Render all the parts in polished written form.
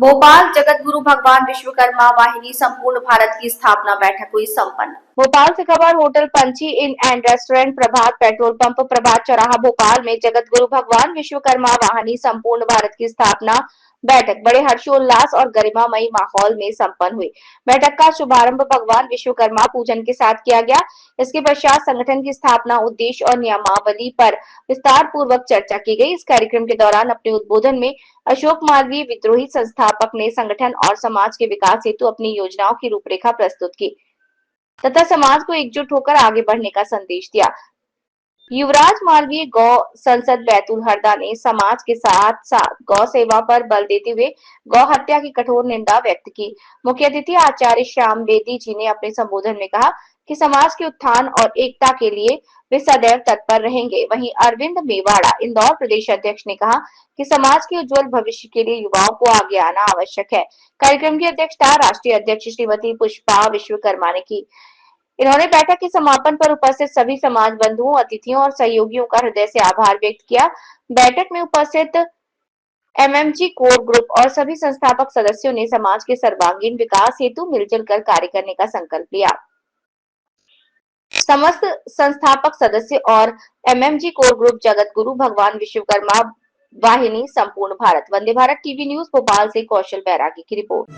भोपाल जगत गुरु भगवान विश्वकर्मा वाहिनी संपूर्ण भारत की स्थापना बैठक हुई संपन्न। भोपाल से खबर hotel Panchhi inn and restaurant Prabhat petrol pump Prabhat चौराहा भोपाल में जगत गुरु भगवान विश्वकर्मा वाहिनी संपूर्ण भारत की स्थापना बैठक बड़े हर्षोल्लास और गरिमामयी माहौल में संपन्न हुई। बैठक का शुभारंभ भगवान विश्वकर्मा पूजन के साथ किया गया। इसके पश्चात संगठन की स्थापना, उद्देश्य और नियमावली पर विस्तार पूर्वक चर्चा की गई। इस कार्यक्रम के दौरान अपने उद्बोधन में अशोक मालवीय विद्रोही संस्थापक ने संगठन और समाज के विकास हेतु अपनी योजनाओं की रूपरेखा प्रस्तुत की तथा समाज को एकजुट होकर आगे बढ़ने का संदेश दिया। युवराज मालवीय गौ संसद बैतूल हरदा ने समाज के साथ साथ गौ सेवा पर बल देते हुए गौ हत्या की कठोर निंदा व्यक्त की। मुख्य अतिथि आचार्य श्याम बेदी जी ने अपने संबोधन में कहा कि समाज के उत्थान और एकता के लिए वे सदैव तत्पर रहेंगे। वहीं अरविंद मेवाड़ा इंदौर प्रदेश अध्यक्ष ने कहा कि समाज के उज्जवल भविष्य के लिए युवाओं को आगे आना आवश्यक है। कार्यक्रम की अध्यक्षता राष्ट्रीय अध्यक्ष श्रीमती पुष्पा विश्वकर्मा ने की। इन्होंने बैठक के समापन पर उपस्थित सभी समाज बंधुओं, अतिथियों और सहयोगियों का हृदय से आभार व्यक्त किया। बैठक में उपस्थित एमएमजी कोर ग्रुप और सभी संस्थापक सदस्यों ने समाज के सर्वांगीण विकास हेतु मिलजुल कर कार्य करने का संकल्प लिया। समस्त संस्थापक सदस्य और MMG core group Jagat Guru भगवान विश्वकर्मा वाहिनी संपूर्ण भारत। वंदे भारत टीवी न्यूज भोपाल से कौशल बैरागी की रिपोर्ट।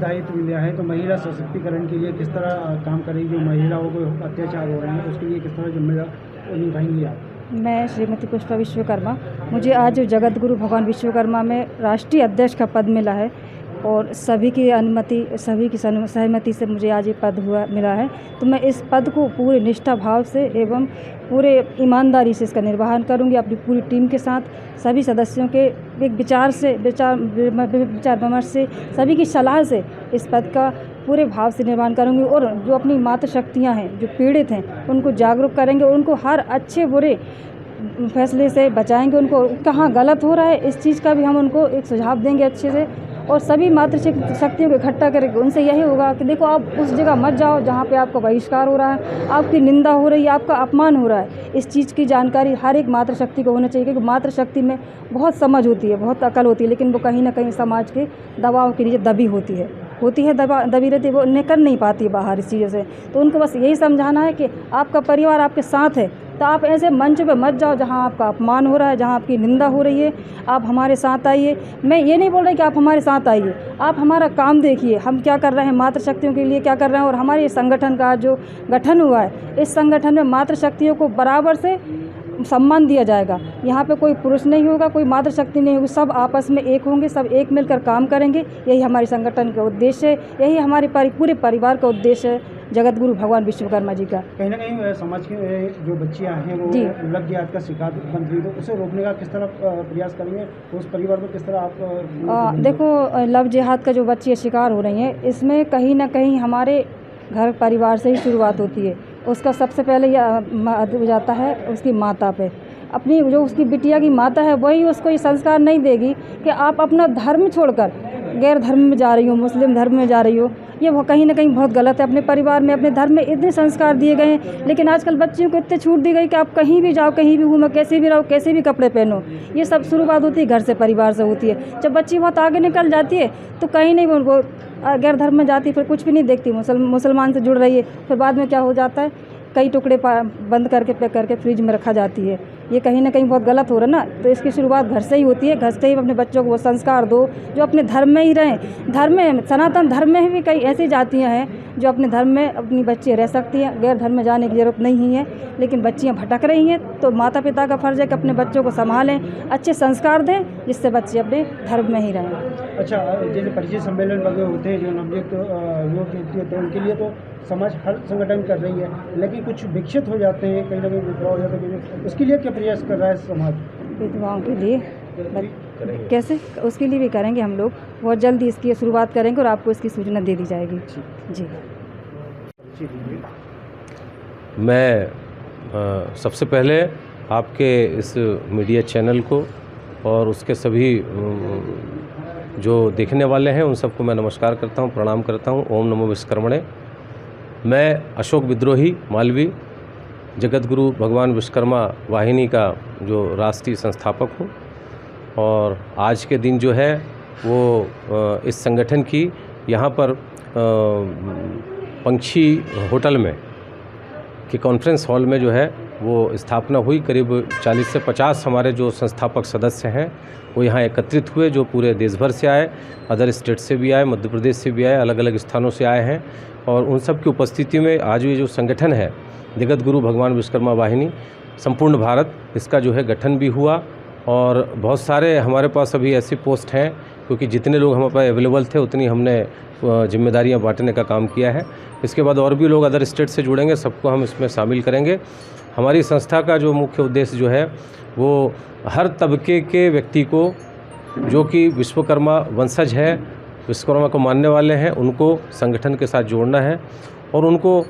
दायित्व मिला है तो महिला सशक्तिकरण के लिए किस तरह काम करेंगी, जो महिलाओं को अत्याचार हो रहे हैं उसके लिए किस तरह जिम्मेदार निभाएंगी आप? मैं श्रीमती पुष्पा विश्वकर्मा, मुझे आज जगत गुरु भगवान विश्वकर्मा में राष्ट्रीय अध्यक्ष का पद मिला है और सभी की अनुमति, सभी की सहमति से मुझे आज ये पद मिला है। तो मैं इस पद को पूरे निष्ठा भाव से एवं पूरे ईमानदारी से इसका निर्वहन करूंगी। अपनी पूरी टीम के साथ सभी सदस्यों के एक विचार विमर्श से, सभी की सलाह से इस पद का पूरे भाव से निर्वहन करूंगी और जो अपनी मातृशक्तियाँ हैं, जो पीड़ित हैं, उनको जागरूक करेंगे और उनको हर अच्छे बुरे फैसले से बचाएंगे। उनको कहाँ गलत हो रहा है इस चीज़ का भी हम उनको एक सुझाव देंगे अच्छे से और सभी मातृशक्तियों को इकट्ठा करेंगे। उनसे यही होगा कि देखो आप उस जगह मत जाओ जहाँ पे आपका बहिष्कार हो रहा है, आपकी निंदा हो रही है, आपका अपमान हो रहा है। इस चीज़ की जानकारी हर एक मातृशक्ति को होना चाहिए क्योंकि मातृशक्ति में बहुत समझ होती है, बहुत अकल होती है, लेकिन वो कहीं ना कहीं समाज के दबाव के नीचे दबी होती है दबी रहती है, वो निकल नहीं पाती है बाहर इस चीज़ों से। तो उनको बस यही समझाना है कि आपका परिवार आपके साथ है, तो आप ऐसे मंच पे मत जाओ जहाँ आपका अपमान हो रहा है, जहाँ आपकी निंदा हो रही है। आप हमारे साथ आइए। मैं ये नहीं बोल रही कि आप हमारे साथ आइए, आप हमारा काम देखिए, हम क्या कर रहे हैं, मातृशक्तियों के लिए क्या कर रहे हैं। और हमारे संगठन का जो गठन हुआ है, इस संगठन में मातृशक्तियों को बराबर से सम्मान दिया जाएगा। यहाँ पे कोई पुरुष नहीं होगा, कोई मातृशक्ति नहीं होगी, सब आपस में एक होंगे, सब एक मिलकर काम करेंगे। यही हमारे संगठन का उद्देश्य है, यही हमारे पूरे परिवार का उद्देश्य है जगत गुरु भगवान विश्वकर्मा जी का। कहीं ना कहीं समाज के जो बच्चियां हैं वो लव जिहाद का शिकार बन रही, तो उसे रोकने का किस तरह प्रयास करेंगे, तो उस परिवार को किस तरह आप देखो, लव जिहाद का जो बच्चियाँ शिकार हो रही हैं, इसमें कहीं ना कहीं हमारे घर परिवार से ही शुरुआत होती है। उसका सबसे पहले यह जाता है उसकी माता पे। अपनी जो उसकी बिटिया की माता है वही उसको ये संस्कार नहीं देगी कि आप अपना धर्म छोड़कर गैर धर्म में जा रही हो, मुस्लिम धर्म में जा रही हो। ये वो कहीं ना कहीं बहुत गलत है। अपने परिवार में, अपने धर्म में इतने संस्कार दिए गए हैं, लेकिन आजकल बच्चियों को इतने छूट दी गई कि आप कहीं भी जाओ, कहीं भी घूमो, कैसे भी रहो, कैसे भी कपड़े पहनो। ये सब शुरुआत होती है घर से, परिवार से होती है। जब बच्ची बहुत आगे निकल जाती है तो कहीं नहीं वो गैर धर्म में जाती है, फिर कुछ भी नहीं देखती, मुसलमान से जुड़ रही है। फिर बाद में क्या हो जाता है, कई टुकड़े बंद करके पैक करके फ्रिज में रखा जाती है। ये कहीं ना कहीं बहुत गलत हो रहा है ना। तो इसकी शुरुआत घर से ही होती है। घर से ही अपने बच्चों को वो संस्कार दो जो अपने धर्म में ही रहें। धर्म में, सनातन धर्म में भी कई ऐसी जातियां हैं जो अपने धर्म में अपनी बच्चियाँ रह सकती हैं, गैर धर्म में जाने की ज़रूरत नहीं है। लेकिन बच्चियाँ भटक रही हैं, तो माता पिता का फ़र्ज़ है कि अपने बच्चों को संभालें, अच्छे संस्कार दें, जिससे बच्चे अपने धर्म में ही रहें। अच्छा, जैसे परिचय सम्मेलन वगैरह होते हैं जो नवयुक्त युवक होते हैं, उनके लिए तो समाज हर संगठन कर रही है, लेकिन कुछ विकसित हो जाते हैं, कहीं ना कहीं विधवा हो जाते हैं, उसके लिए क्या प्रयास कर रहा है समाज? विधवाओं के लिए कैसे, उसके लिए भी करेंगे हम लोग। बहुत जल्दी इसकी शुरुआत करेंगे और आपको इसकी सूचना दे दी जाएगी। जी। मैं सबसे पहले आपके इस मीडिया चैनल को और उसके सभी जो देखने वाले हैं उन सबको मैं नमस्कार करता हूं, प्रणाम करता हूं। ओम नमो विश्वकर्मणे। मैं अशोक विद्रोही मालवीय जगत गुरु भगवान विश्वकर्मा वाहिनी का जो राष्ट्रीय संस्थापक हूं और आज के दिन जो है वो इस संगठन की यहाँ पर पंछी होटल में कि कॉन्फ्रेंस हॉल में जो है वो स्थापना हुई। करीब 40 से 50 हमारे जो संस्थापक सदस्य हैं वो यहाँ एकत्रित हुए, जो पूरे देश भर से आए, अदर स्टेट से भी आए, मध्य प्रदेश से भी आए, अलग अलग स्थानों से आए हैं। और उन सब की उपस्थिति में आज ये जो संगठन है जगत गुरु भगवान विश्वकर्मा वाहिनी संपूर्ण भारत, इसका जो है गठन भी हुआ। और बहुत सारे हमारे पास अभी ऐसी पोस्ट हैं, क्योंकि जितने लोग हमारे पास अवेलेबल थे उतनी हमने जिम्मेदारियां बांटने का काम किया है। इसके बाद और भी लोग अदर स्टेट से जुड़ेंगे, सबको हम इसमें शामिल करेंगे। हमारी संस्था का जो मुख्य उद्देश्य जो है वो हर तबके के व्यक्ति को जो कि विश्वकर्मा वंशज है, विश्वकर्मा को मानने वाले हैं, उनको संगठन के साथ जोड़ना है और उनको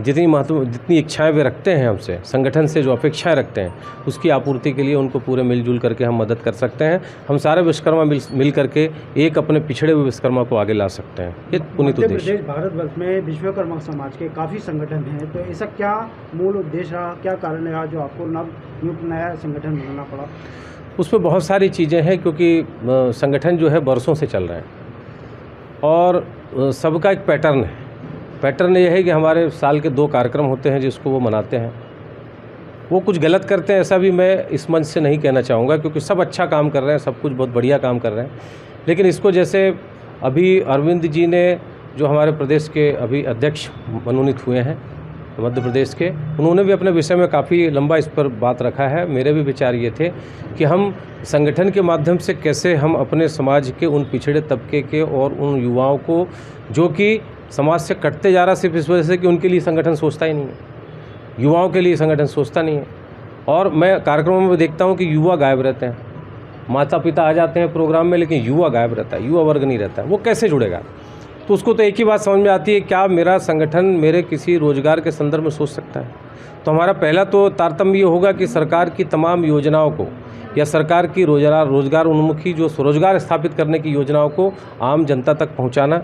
जितनी इच्छाएं वे रखते हैं हमसे, संगठन से जो अपेक्षाएं रखते हैं, उसकी आपूर्ति के लिए उनको पूरे मिलजुल करके हम मदद कर सकते हैं। हम सारे विश्वकर्मा मिल करके एक अपने पिछड़े हुए विश्वकर्मा को आगे ला सकते हैं। ये पुनीत उद्देश्य। भारतवर्ष में विश्वकर्मा समाज के काफ़ी संगठन हैं, तो ऐसा क्या मूल उद्देश्य रहा, क्या कारण रहा जो आपको नया संगठन बनाना पड़ा? उसमें बहुत सारी चीज़ें हैं, क्योंकि संगठन जो है बरसों से चल रहे हैं और सबका एक पैटर्न है। पैटर्न ये है कि हमारे साल के 2 कार्यक्रम होते हैं जिसको वो मनाते हैं। वो कुछ गलत करते हैं ऐसा भी मैं इस मंच से नहीं कहना चाहूँगा, क्योंकि सब अच्छा काम कर रहे हैं, सब कुछ बहुत बढ़िया काम कर रहे हैं। लेकिन इसको जैसे अभी अरविंद जी ने, जो हमारे प्रदेश के अभी अध्यक्ष मनोनीत हुए हैं मध्य प्रदेश के, उन्होंने भी अपने विषय में काफ़ी लंबा इस पर बात रखा है। मेरे भी विचार ये थे कि हम संगठन के माध्यम से कैसे हम अपने समाज के उन पिछड़े तबके के और उन युवाओं को, जो कि समाज से कटते जा रहा, सिर्फ इस वजह से कि उनके लिए संगठन सोचता ही नहीं है, युवाओं के लिए संगठन सोचता नहीं है। और मैं कार्यक्रमों में देखता हूँ कि युवा गायब रहते हैं, माता पिता आ जाते हैं प्रोग्राम में, लेकिन युवा गायब रहता है, युवा वर्ग नहीं रहता है। वो कैसे जुड़ेगा? तो उसको तो एक ही बात समझ में आती है, क्या मेरा संगठन मेरे किसी रोजगार के संदर्भ में सोच सकता है? तो हमारा पहला तो तारतम्य ये होगा कि सरकार की तमाम योजनाओं को या सरकार की रोजगार उन्मुखी जो स्वरोजगार स्थापित करने की योजनाओं को आम जनता तक पहुँचाना,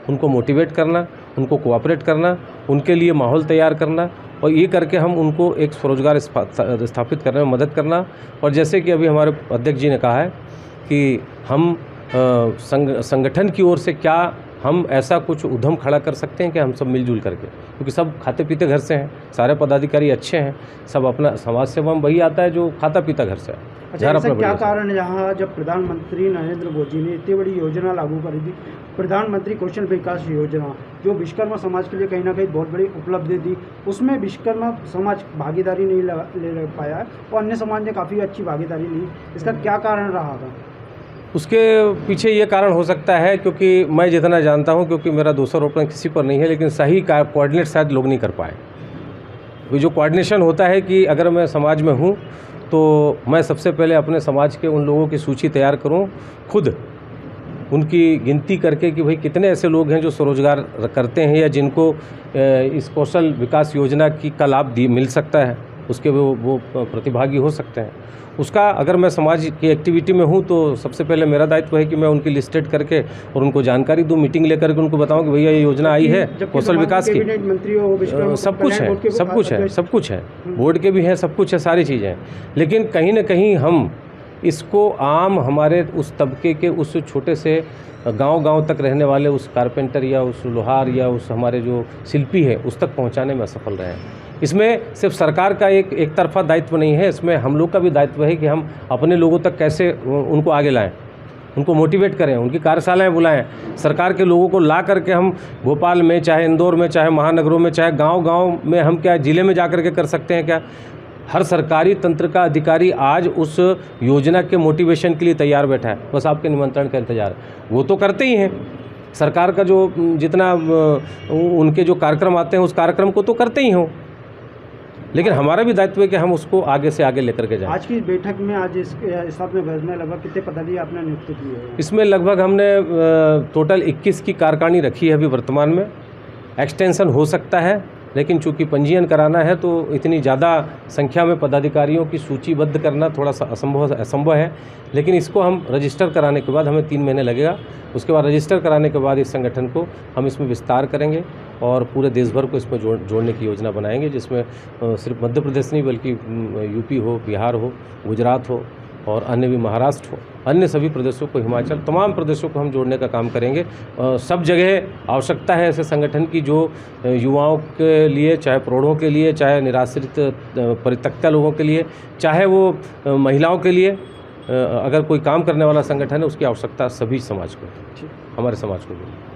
उनको मोटिवेट करना, उनको कोऑपरेट करना, उनके लिए माहौल तैयार करना, और ये करके हम उनको एक स्वरोजगार स्थापित करने में मदद करना। और जैसे कि अभी हमारे अध्यक्ष जी ने कहा है कि हम संगठन की ओर से क्या हम ऐसा कुछ उद्यम खड़ा कर सकते हैं कि हम सब मिलजुल करके, क्योंकि सब खाते पीते घर से हैं, सारे पदाधिकारी अच्छे हैं, सब अपना समाज सेवा में वही आता है जो खाता पीता घर से है। अच्छा, ऐसा क्या कारण है जहाँ जब प्रधानमंत्री नरेंद्र मोदी ने इतनी बड़ी योजना लागू करी थी, प्रधानमंत्री कौशल विकास योजना, जो विश्वकर्मा समाज के लिए कहीं ना कहीं बहुत बड़ी उपलब्धि थी, उसमें विश्वकर्मा समाज भागीदारी नहीं ले पाया है और अन्य समाज ने काफ़ी अच्छी भागीदारी ली, इसका क्या कारण रहा था? उसके पीछे ये कारण हो सकता है, क्योंकि मैं जितना जानता हूँ, क्योंकि मेरा दोषारोपण किसी पर नहीं है, लेकिन सही कोऑर्डिनेट शायद लोग नहीं कर पाए। जो कोऑर्डिनेशन होता है कि अगर मैं समाज में हूँ तो मैं सबसे पहले अपने समाज के उन लोगों की सूची तैयार करूँ, खुद उनकी गिनती करके कि भाई कितने ऐसे लोग हैं जो स्वरोजगार करते हैं या जिनको इस कौशल विकास योजना का लाभ मिल सकता है, उसके वो प्रतिभागी हो सकते हैं। उसका अगर मैं समाज की एक्टिविटी में हूँ तो सबसे पहले मेरा दायित्व है कि मैं उनकी लिस्टेड करके और उनको जानकारी दूँ, मीटिंग लेकर के उनको बताऊँ कि भैया ये योजना आई है कौशल विकास की, सब कुछ है, बोर्ड के भी हैं, सब कुछ है, सारी चीज़ें हैं। लेकिन कहीं ना कहीं हम इसको आम हमारे उस तबके के उस छोटे से गांव तक रहने वाले उस कारपेंटर या उस लोहार या उस हमारे जो शिल्पी है उस तक पहुंचाने में असफल रहे हैं। इसमें सिर्फ सरकार का एक तरफा दायित्व नहीं है, इसमें हम लोग का भी दायित्व है कि हम अपने लोगों तक कैसे उनको आगे लाएं, उनको मोटिवेट करें, उनकी कार्यशालाएं बुलाएं, सरकार के लोगों को ला करके हम भोपाल में, चाहे इंदौर में, चाहे महानगरों में, चाहे गांव में, हम क्या जिले में जा करके कर सकते हैं क्या? हर सरकारी तंत्र का अधिकारी आज उस योजना के मोटिवेशन के लिए तैयार बैठा है, बस आपके निमंत्रण का इंतजार है। वो तो करते ही हैं, सरकार का जो जितना उनके जो कार्यक्रम आते हैं उस कार्यक्रम को तो करते ही हों, लेकिन हमारा भी दायित्व है कि हम उसको आगे से आगे लेकर के जाएं। आज की बैठक में आज इस स्थापना में लगभग कितने पदाधिकारी आपने नियुक्त किए हैं? इसमें लगभग हमने टोटल 21 की कार्यकारिणी रखी है अभी वर्तमान में। एक्सटेंशन हो सकता है, लेकिन चूंकि पंजीयन कराना है तो इतनी ज़्यादा संख्या में पदाधिकारियों की सूचीबद्ध करना थोड़ा सा असंभव है। लेकिन इसको हम रजिस्टर कराने के बाद हमें 3 महीने लगेगा। उसके बाद रजिस्टर कराने के बाद इस संगठन को हम इसमें विस्तार करेंगे और पूरे देश भर को इसमें जोड़ने की योजना बनाएंगे, जिसमें सिर्फ मध्य प्रदेश नहीं बल्कि यूपी हो, बिहार हो, गुजरात हो, और अन्य भी महाराष्ट्र हो, अन्य सभी प्रदेशों को, हिमाचल, तमाम प्रदेशों को हम जोड़ने का काम करेंगे। सब जगह आवश्यकता है ऐसे संगठन की जो युवाओं के लिए, चाहे प्रौढ़ों के लिए, चाहे निराश्रित परित्यक्ता लोगों के लिए, चाहे वो महिलाओं के लिए, अगर कोई काम करने वाला संगठन है उसकी आवश्यकता सभी समाज को, हमारे समाज को भी।